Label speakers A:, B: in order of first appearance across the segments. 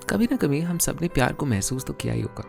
A: कभी ना कभी हम सब ने प्यार को महसूस तो किया ही होगा,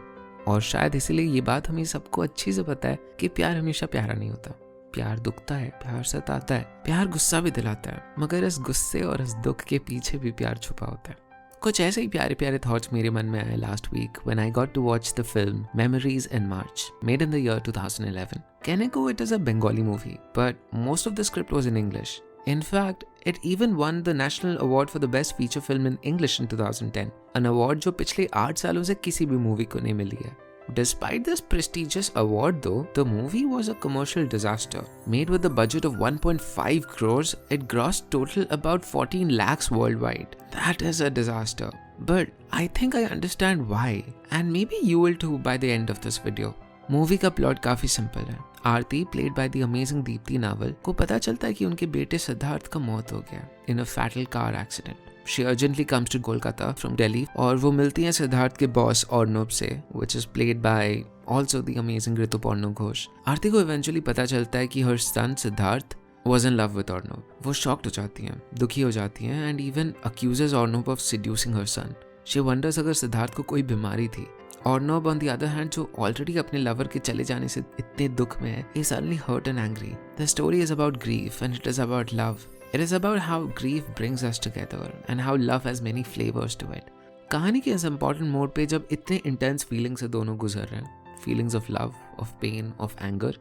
A: और शायद इसीलिए ये बात हमें सबको अच्छी से पता है कि प्यार हमेशा प्यारा नहीं होता। प्यार दुखता है, प्यार सताता है, प्यार गुस्सा भी दिलाता है, मगर इस गुस्से और इस दुख के पीछे भी प्यार छुपा होता है। कुछ ऐसे ही प्यारे प्यारे थॉट्स मेरे मन में आए last week when I got to watch the film memories in March, made in the year 2011। कहने को it is a Bengali movie, but most of the script was in English. In fact, it even won the National Award for the Best Feature Film in English in 2010, an award जो पिछले 8 सालों से किसी भी movie को नहीं मिली है। Despite this prestigious award though, the movie was a commercial disaster. Made with a budget of 1.5 crores, it grossed total about 14 lakhs worldwide. That is a disaster. But I think I understand why, and maybe you will too by the end of this video. Movie का plot काफी simple है। Aarti, played by the amazing Deepti Naval, को पता चलता है कि उनके बेटे सिद्धार्थ का मौत हो गया in a fatal car accident. She urgently comes to Kolkata from Delhi, और वो मिलती है सिद्धार्थ के बॉस अर्नब से, which is played by also the amazing Rituparna Ghosh. Aarti को इवेंचुअली पता चलता है कि हर सन Siddharth was in love with Arnab. वो शॉक्ड हो जाती हैं, दुखी हो जाती हैं, and even accuses Arnab of seducing her son. She wonders अगर सिद्धार्थ को कोई बीमारी थी। Arnab on the other hand, जो ऑलरेडी अपने लवर के चले जाने से इतने दुख में है, is suddenly hurt and angry. The story is about grief and it is about love. It is about how grief brings us together and how love has many flavors to it. कहानी के इस important mode पे जब इतने intense feelings से दोनों गुजर रहे हैं, feelings of love, of pain, of anger,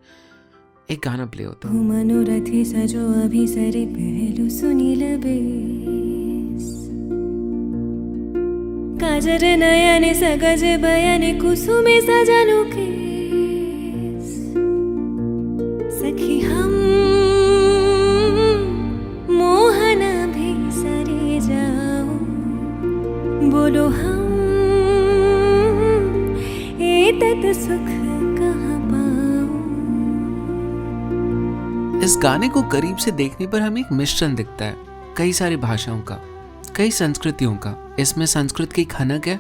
A: एक गाना प्ले होता है।
B: मनोरथी सजो अभी सरे पहलू सुनील बेस, काजर नयने सगज बयने कुसुमे सजानो केस, सखी हम मोहन भी सरे जाओ, बोलो हम एतत सुख कहाँ पाओ।
A: इस गाने को करीब से देखने पर हमें एक मिश्रण दिखता है कई सारी भाषाओं का, कई संस्कृतियों का। इसमें संस्कृत की खनक है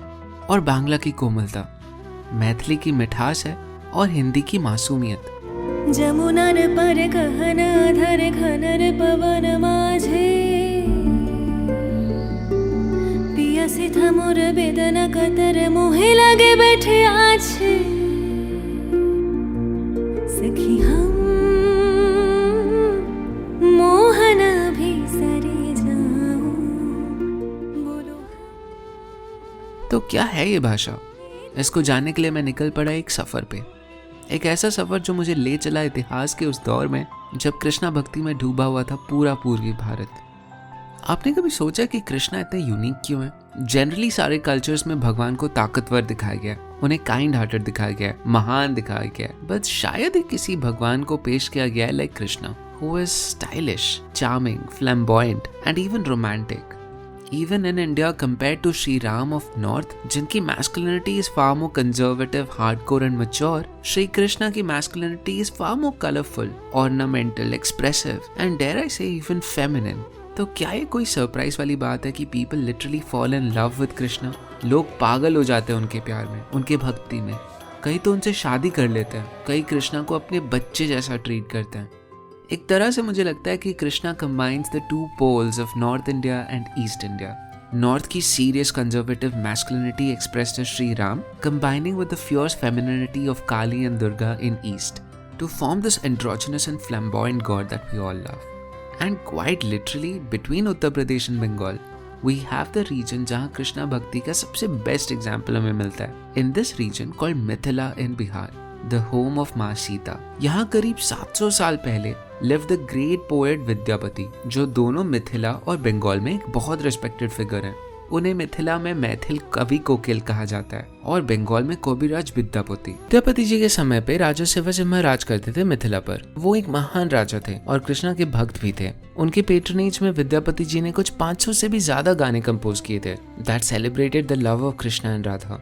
A: और बांग्ला की कोमलता, मैथिली की मिठास है और हिंदी की मासूमियत।
B: जमुनार पर गहन अधर घनर पवन माझे, पिया से था मोर वेदना कतर मोहे लगे बैठे आछे, सखी हम मोहन भी सरे जाऊं, बोलो।
A: तो क्या है ये भाषा? इसको जानने के लिए मैं निकल पड़ा एक सफर पे, एक ऐसा सफर जो मुझे ले चला इतिहास के उस दौर में जब कृष्णा भक्ति में डूबा हुआ था पूरा पूर्वी भारत। आपने कभी सोचा कि कृष्णा इतने यूनिक क्यों है? जनरली सारे कल्चर्स में भगवान को ताकतवर दिखाया गया, उन्हें काइंड हार्टेड दिखाया गया, महान दिखाया गया, बट शायद ही किसी भगवान को पेश किया गया है like Krishna, who is stylish, charming, flamboyant and even romantic. Even in India, compared to Sri Ram of North, जिनकी masculinity is far more conservative, hardcore and mature, Shri Krishna की masculinity is far more colorful, ornamental, expressive and dare I say even feminine. तो क्या ये कोई surprise वाली बात है कि people literally fall in love with Krishna? लोग पागल हो जाते हैं उनके प्यार में, उनके भक्ति में। कई तो उनसे शादी कर लेते हैं, कई कृष्णा को अपने बच्चे जैसा ट्रीट करते हैं। एक तरह से मुझे लगता है कि Krishna combines the two poles of north India and east India. North की serious conservative masculinity expressed as Shri Ram, combining with the fierce femininity of Kali and Durga in east to form this androgynous and flamboyant god that we all love. And quite literally between Uttar Pradesh and Bengal we have the region जहाँ कृष्णा भक्ति का सबसे best example हमें मिलता है। In this reason called Mithila in Bihar, the home of माँ सीता। यहाँ करीब 700 साल पहले live the great poet Vidyapati, जो दोनों मिथिला और बंगाल में एक बहुत रिस्पेक्टेड फिगर हैं। उन्हें मिथिला में मैथिल कवि कोकिल कहा जाता है और बंगाल में कविराज विद्यापति। विद्यापति जी के समय पे राजा शिवसिंह राज करते थे मिथिला पर। वो एक महान राजा थे और कृष्णा के भक्त भी थे। उनके पेट्रनेज में विद्यापति जी ने कुछ 500 से भी ज्यादा गाने कंपोज किए थे that celebrated the love of Krishna and Radha.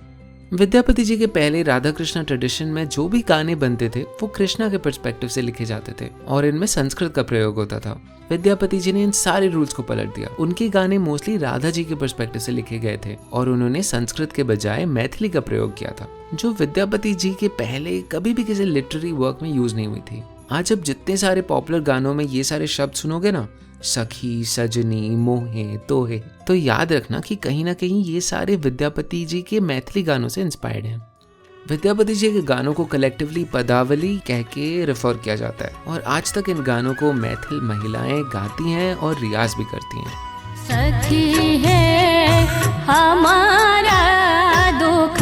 A: Vidyapati ji के पहले राधा कृष्णा ट्रेडिशन में जो भी गाने बनते थे वो कृष्णा के पर्सपेक्टिव से लिखे जाते थे और इनमें संस्कृत का प्रयोग होता था। विद्यापति जी ने इन सारे रूल्स को पलट दिया। उनके गाने मोस्टली राधा जी के पर्सपेक्टिव से लिखे गए थे और उन्होंने संस्कृत के बजाय मैथिली का प्रयोग किया था, जो विद्यापति जी के पहले कभी भी किसी लिटरेरी वर्क में यूज नहीं हुई थी। आज अब जितने सारे पॉपुलर गानों में ये सारे शब्द सुनोगे ना, सखी, सजनी, मोहे, तोहे। तो याद रखना कि कहीं ना कहीं ये सारे विद्यापति जी के मैथिली गानों से इंस्पायर्ड हैं। विद्यापति जी के गानों को कलेक्टिवली पदावली कह के रेफर किया जाता है और आज तक इन गानों को मैथिल महिलाएं गाती हैं और रियाज भी करती हैं।
B: सखी है हमारा दुख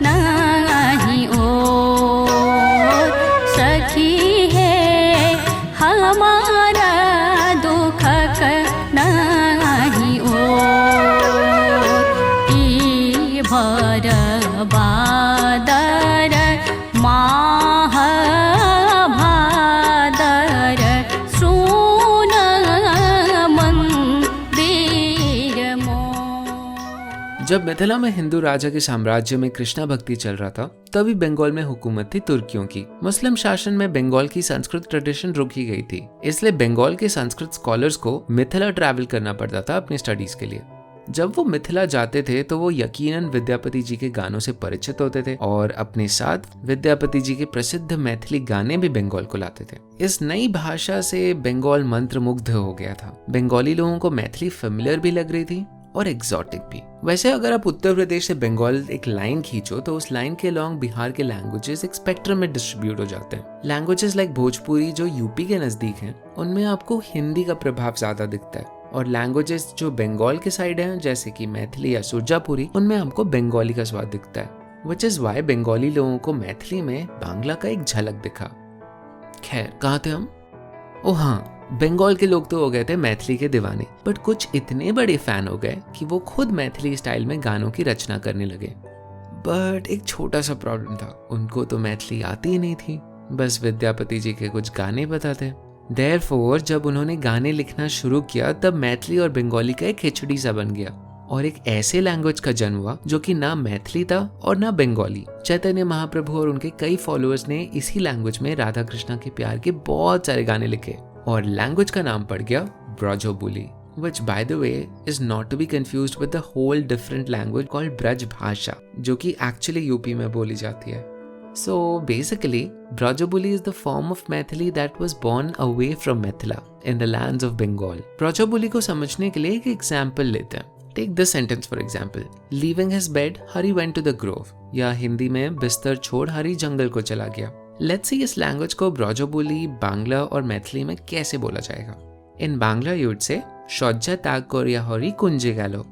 B: नहीं ओर, सखी है हमारा दुख नहीं ओर, ई भर बादर माह भादर सुन मंदिर मोर।
A: जब मिथिला में हिंदू राजा के साम्राज्य में कृष्णा भक्ति चल रहा था, तभी बंगाल में हुकूमत थी तुर्कियों की। मुस्लिम शासन में बंगाल की संस्कृत ट्रेडिशन रुकी गई थी, इसलिए बंगाल के संस्कृत स्कॉलर्स को मिथिला ट्रैवल करना पड़ता था अपनी स्टडीज के लिए। जब वो मिथिला जाते थे तो वो यकीनन विद्यापति जी के गानों से परिचित होते थे और अपने साथ विद्यापति जी के प्रसिद्ध मैथिली गाने भी बंगाल को लाते थे। इस नई भाषा से बंगाल मंत्रमुग्ध हो गया था। बंगाली लोगों को मैथिली फेमिलियर भी लग रही थी और एग्जॉटिक भी। वैसे अगर आप उत्तर प्रदेश से बंगाल एक लाइन खींचो तो उस लाइन के अलॉन्ग बिहार के लैंग्वेजेस एक स्पेक्ट्रम में डिस्ट्रीब्यूट हो जाते हैं। लैंग्वेजेस लाइक भोजपुरी जो यूपी के नजदीक हैं, उनमें आपको हिंदी का प्रभाव ज्यादा दिखता है, और लैंग्वेजेस जो बंगाल के साइड हैं जैसे कि मैथिली या सुरजापुरी, उनमें आपको बंगाली का स्वाद दिखता है। विच इज वाई बंगाली लोगों को मैथिली में बांग्ला का एक झलक दिखा। खैर, कहाँ थे हम? ओह हाँ, बंगाल के लोग तो हो गए थे मैथिली के दीवाने, बट कुछ इतने बड़े फैन हो गए कि वो खुद मैथिली स्टाइल में गानों की रचना करने लगे। बट एक छोटा सा प्रॉब्लम था, उनको तो मैथिली आती ही नहीं थी, बस विद्यापति जी के कुछ गाने पता थे। देयरफॉर जब उन्होंने गाने लिखना शुरू किया तब मैथिली और बंगाली का एक खिचड़ी सा बन गया और एक ऐसे लैंग्वेज का जन्म हुआ जो कि ना मैथिली था और ना बंगाली। चैतन्य महाप्रभु और उनके कई फॉलोअर्स ने इसी लैंग्वेज में राधा कृष्णा के प्यार के बहुत सारे गाने लिखे और लैंग्वेज का नाम पड़ गया Brajabuli, which by the way is not to be confused with the whole different language called Braj भाषा, जो कि actually यूपी में बोली जाती है। So basically, Brajabuli is the form of Maithili that was born away from Mithila in the lands of Bengal. Brajabuli को समझने के लिए एक एग्जाम्पल लेते हैं। Take this sentence for example. Leaving his bed, Hari went to the grove. या हिंदी में बिस्तर छोड़ हरी जंगल को चला गया। Let's see इस लैंग्वेज को ब्रजबुली, बांग्ला और मैथिली में कैसे बोला जाएगा। In Bangla you would say शौज्जा त्याग करिया हरी कुंजे गेलो,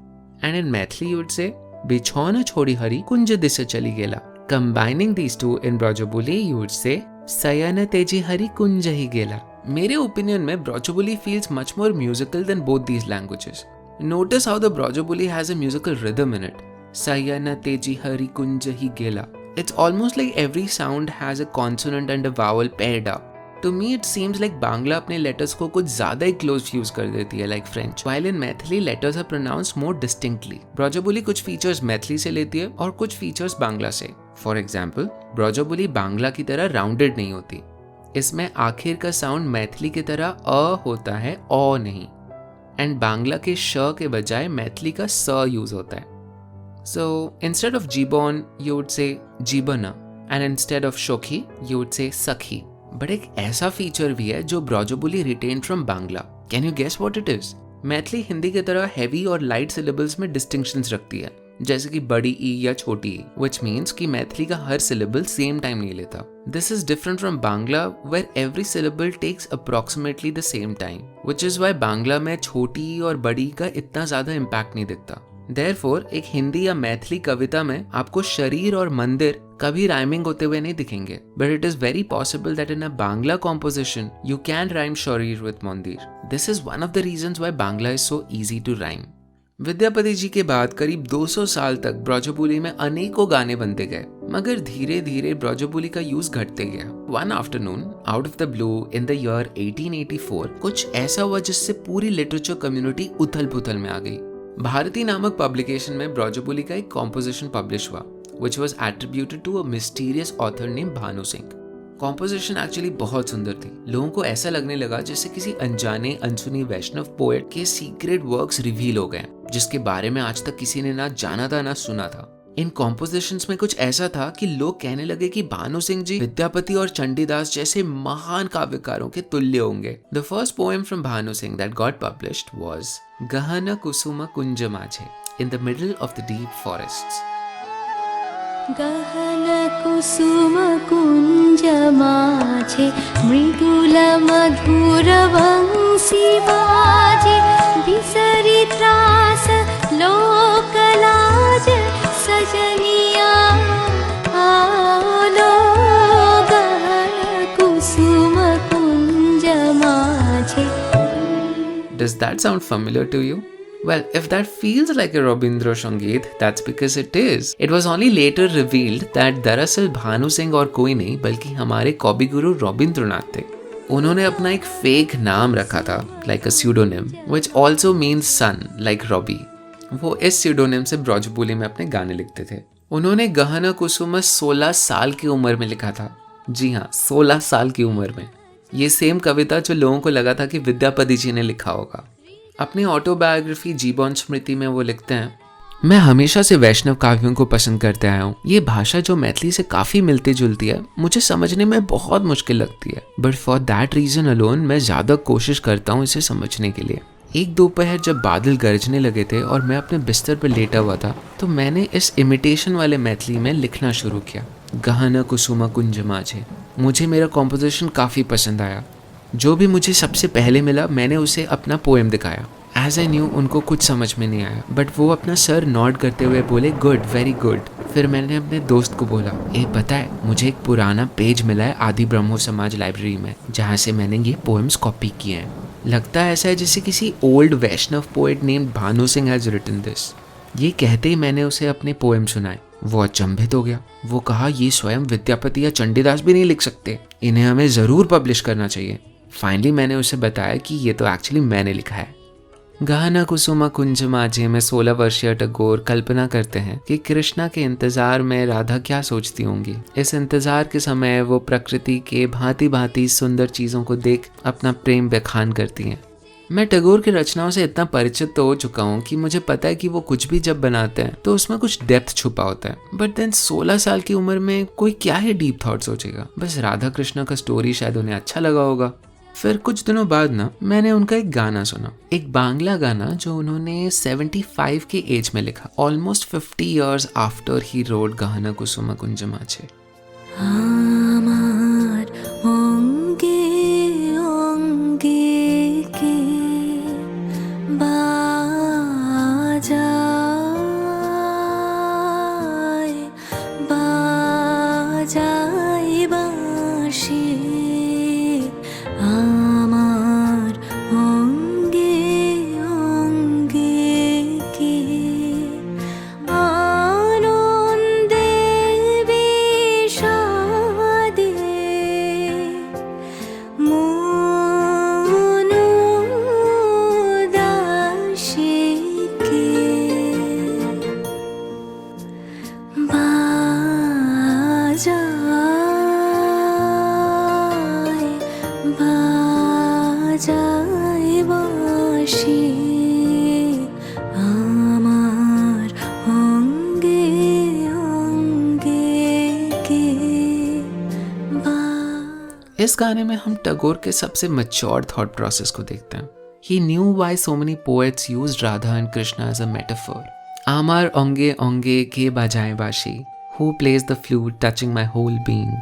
A: and in Maithili you would say बिछौना छोड़ी हरी कुंज दिशा चली गेला। Combining these two in Brajabuli you would say Sayana teji hari kunja hi gela. मेरे ओपिनियन में Brajabuli feels much more musical than both these languages. Notice how the Brajabuli has a musical rhythm in it. Sayana teji hari kunja hi gela. It's almost like every sound has a consonant and a vowel paired up. To me it seems like Bangla अपने letters को कुछ ज़्यादा ही close use कर देती है like French. While in Maithili letters are pronounced more distinctly. Brajabuli कुछ features Maithili से लेती है और कुछ features बांग्ला से। For example, ब्रजबुली बांग्ला की तरह राउंडेड नहीं होती। इसमें आखिर का साउंड मैथिली की तरह अ होता है, ओ नहीं। एंड बांग्ला के श के बजाय मैथिली का स यूज होता है। सो इंस्टेड ऑफ जीबॉन यू वुड से जीबना एंड इंस्टेड ऑफ शोखी यू वुड से सखी। बट एक ऐसा फीचर भी है जो Brajabuli retained from Bangla. Can you guess what it is? Maithili Hindi की तरह हैवी और लाइट सिलेबल्स में डिस्टिंक्शंस रखती है, जैसे कि बड़ी ई या छोटी ई, which means कि मैथिली का हर syllable सेम टाइम नहीं लेता। This is different from Bangla where every syllable takes approximately the same time, which is why Bangla में छोटी ई और बड़ी का इतना ज्यादा इम्पैक्ट नहीं दिखता। Therefore, एक हिंदी या मैथिली कविता में आपको शरीर और मंदिर कभी राइमिंग होते हुए नहीं दिखेंगे, but it is very possible that in a Bangla composition you can rhyme sharir with mandir. This is one of the reasons why Bangla is so easy to rhyme. Vidyapati ji के बाद करीब 200 साल तक ब्रजबुली में अनेकों गाने बनते गए, मगर धीरे धीरे ब्रजबुली का यूज घटते गया। One afternoon out of the blue in the year 1884 कुछ ऐसा हुआ जिससे पूरी लिटरेचर कम्युनिटी उथल पुथल में आ गई। भारती नामक पब्लिकेशन में ब्रजबुली का एक कॉम्पोजिशन पब्लिश हुआ, which was attributed to a mysterious author named Bhanu Singh. Composition actually बहुत सुंदर थी। लोगों को ऐसा लगने लगा जैसे किसी अनजाने अनसुनी वैष्णव पोएट के सीक्रेट वर्क्स रिवील हो गए, जिसके बारे में आज तक किसी ने ना जाना था ना सुना था। इन कॉम्पोजिशंस में कुछ ऐसा था कि लोग कहने लगे कि भानु सिंह जी विद्यापति और चंडीदास जैसे महान काव्यकारों के तुल्य होंगे। The first poem from Bhanu Singh that got published was गहन कुसुम कुंज माझे in the middle of the deep forests.
B: गहन कुसुम कुंज माझे मृदुल मधुर वंशी बाजे बिसरी त्रास लोकलाज सजनिया आलो गहन कुसुम कुंज माझे।
A: Does that sound familiar to you? Well, if that feels like a Rabindra Sangeet, that's because it is. It was only later revealed that दरअसल भानु सिंह और कोई नहीं बल्कि हमारे कवि गुरु रविंद्रनाथ थे। उन्होंने अपना एक फेक नाम रखा था, like a pseudonym, which also means son, like Robbie. वो इस pseudonym से ब्रजबोली में अपने गाने लिखते थे। उन्होंने गहन कुसुम 16 साल की उम्र में लिखा था। जी हाँ, 16 साल की उम्र में। ये सेम कविता जो लोगों को लगा था कि विद्यापति जी ने लिखा होगा। अपनी ऑटोबायोग्राफी जीवन स्मृति में वो लिखते हैं, मैं हमेशा से वैष्णव काव्यों को पसंद करते आया हूँ। ये भाषा जो मैथिली से काफ़ी मिलती जुलती है मुझे समझने में बहुत मुश्किल लगती है, but for that reason alone मैं ज़्यादा कोशिश करता हूँ इसे समझने के लिए। एक दोपहर जब बादल गरजने लगे थे और मैं अपने बिस्तर पर लेटा हुआ था तो मैंने इस इमिटेशन वाले मैथिली में लिखना शुरू किया, गहन कुसुम कुंज माझे। मुझे मेरा कॉम्पोजिशन काफ़ी पसंद आया। जो भी मुझे सबसे पहले मिला मैंने उसे अपना पोएम दिखाया। एज आई न्यू उनको कुछ समझ में नहीं आया, बट वो अपना सर नॉड करते हुए बोले गुड, वेरी गुड। फिर मैंने अपने दोस्त को बोला, पता है मुझे एक पुराना पेज मिला है आदि ब्रह्मो समाज लाइब्रेरी में जहाँ से मैंने ये पोएम्स कॉपी किए हैं। लगता है ऐसा है जैसे किसी old Vaishnava poet named Bhanu Singh has written this. ये कहते ही मैंने उसे अपने पोएम सुनाए। वो अचंभित हो गया। वो कहा, ये स्वयं विद्यापति या चंडीदास भी नहीं लिख सकते, इन्हें हमें ज़रूर पब्लिश करना चाहिए। फाइनली मैंने उसे बताया कि ये तो एक्चुअली मैंने लिखा है। गहन कुसुम कुंज माझे में 16 वर्षीय टैगोर कल्पना करते हैं कि कृष्णा के इंतजार में राधा क्या सोचती होंगी। इस इंतजार के समय वो प्रकृति के भांति भांति सुंदर चीज़ों को देख अपना प्रेम बखान करती हैं। मैं टैगोर की रचनाओं से इतना परिचित तो हो चुका हूँ कि मुझे पता है कि वो कुछ भी जब बनाते हैं तो उसमें कुछ डेप्थ छुपा होता है। बट देन 16 साल की उम्र में कोई क्या ही डीप थॉट सोचेगा, बस राधा कृष्णा का स्टोरी शायद उन्हें अच्छा लगा होगा। फिर कुछ दिनों बाद ना मैंने उनका एक गाना सुना, एक बांग्ला गाना जो उन्होंने 75 के एज में लिखा, almost 50 years after he road गहन कुसुम कुंज माझे। इस गाने में हम टैगोर के सबसे मैच्योर्ड थॉट प्रोसेस को देखते हैं। He knew why so many poets used Radha and Krishna as a metaphor. Amar onge onge ke bajaye bashi, who plays the flute touching my whole being.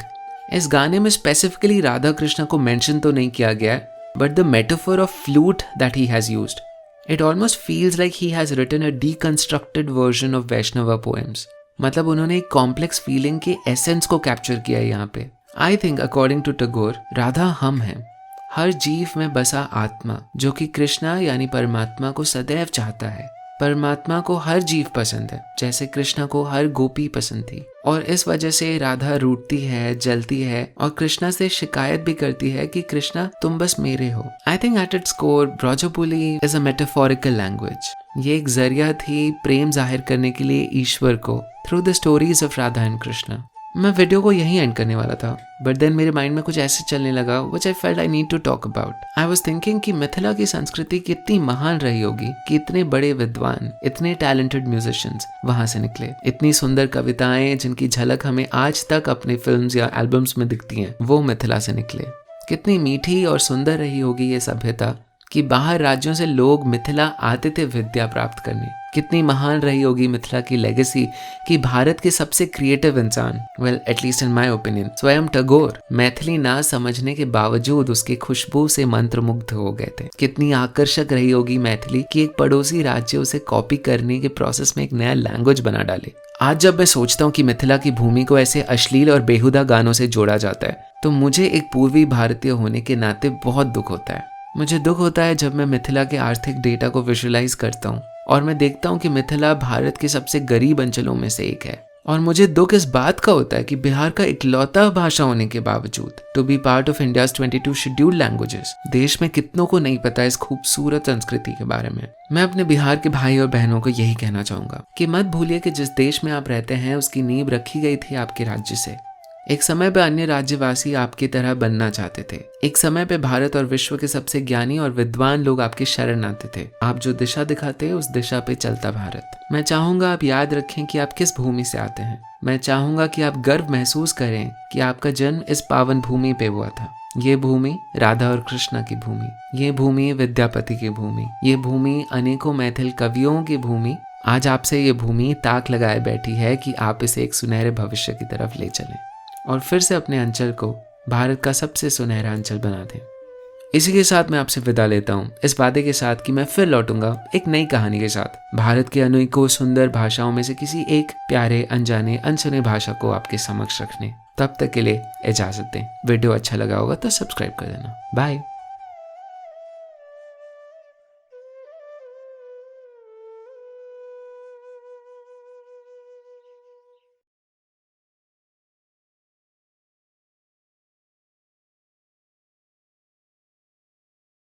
A: इस गाने में स्पेसिफिकली राधा कृष्णा को mention तो नहीं किया गया है, but the metaphor of flute that he has used, it almost feels like he has written a deconstructed version of Vaishnava poems. मतलब उन्होंने एक कॉम्प्लेक्स फीलिंग के एसेंस को कैप्चर किया है यहाँ पे। I think according to Tagore, Radha हम हैं, हर जीव में बसा आत्मा जो कि कृष्णा यानी परमात्मा को सदैव चाहता है। परमात्मा को हर जीव पसंद है, जैसे कृष्णा को हर गोपी पसंद थी, और इस वजह से राधा रूठती है, जलती है और कृष्णा से शिकायत भी करती है कि कृष्णा तुम बस मेरे हो। I think at its core Brajabuli is a metaphorical language. ये एक जरिया थी प्रेम जाहिर करने के लिए ईश्वर को through the stories of Radha and Krishna. मैं वीडियो को यहीं एंड करने वाला था, बट देन मेरे माइंड में कुछ ऐसे चलने लगा which I felt I need to talk about. I was thinking कि मिथिला की संस्कृति कितनी महान रही होगी कि इतने बड़े विद्वान, इतने टैलेंटेड म्यूजिशियंस वहां से निकले। इतनी सुंदर कविताएं जिनकी झलक हमें आज तक अपने फिल्म्स या एल्बम्स में दिखती हैं, वो मिथिला से निकले। कितनी मीठी और सुंदर रही होगी ये सभ्यता कि बाहर राज्यों से लोग मिथिला आते थे विद्या प्राप्त करने। कितनी महान रही होगी मिथिला की लेगेसी कि भारत के सबसे क्रिएटिव इंसान, well at least in my opinion, स्वयं टैगोर मैथिली ना समझने के बावजूद उसकी खुशबू से मंत्रमुग्ध हो गए थे। कितनी आकर्षक रही होगी मैथिली कि एक पड़ोसी राज्य उसे कॉपी करने के प्रोसेस में एक नया लैंग्वेज बना डाले। आज जब मैं सोचता हूँ कि मिथिला की भूमि को ऐसे अश्लील और बेहुदा गानों से जोड़ा जाता है, तो मुझे एक पूर्वी भारतीय होने के नाते बहुत दुख होता है। मुझे दुख होता है जब मैं मिथिला के आर्थिक डेटा को विजुअलाइज करता हूँ और मैं देखता हूँ कि मिथिला भारत के सबसे गरीब अंचलों में से एक है। और मुझे दुख इस बात का होता है कि बिहार का इकलौता भाषा होने के बावजूद to be part of India's 22 scheduled languages, देश में कितनों को नहीं पता इस खूबसूरत संस्कृति के बारे में। मैं अपने बिहार के भाई और बहनों को यही कहना चाहूंगा कि मत भूलिए कि जिस देश में आप रहते हैं उसकी नींव रखी गई थी आपके राज्य से। एक समय पे अन्य राज्यवासी आपकी तरह बनना चाहते थे। एक समय पे भारत और विश्व के सबसे ज्ञानी और विद्वान लोग आपके शरण आते थे। आप जो दिशा दिखाते उस दिशा पे चलता भारत। मैं चाहूंगा आप याद रखें कि आप किस भूमि से आते हैं। मैं चाहूंगा कि आप गर्व महसूस करें कि आपका जन्म इस पावन भूमि पे हुआ था। ये भूमि राधा और कृष्णा की भूमि, ये भूमि विद्यापति की भूमि, ये भूमि अनेकों मैथिल कवियों की भूमि। आज आपसे ये भूमि ताक लगाए बैठी है कि आप इसे एक सुनहरे भविष्य की तरफ ले चलें और फिर से अपने अंचल को भारत का सबसे सुनहरा अंचल बना दें। इसी के साथ मैं आपसे विदा लेता हूँ, इस वादे के साथ कि मैं फिर लौटूंगा एक नई कहानी के साथ, भारत के अनेकों सुंदर भाषाओं में से किसी एक प्यारे अनजाने अनसुने भाषा को आपके समक्ष रखने। तब तक के लिए इजाजत दें। वीडियो अच्छा लगा होगा तो सब्सक्राइब कर देना। बाय।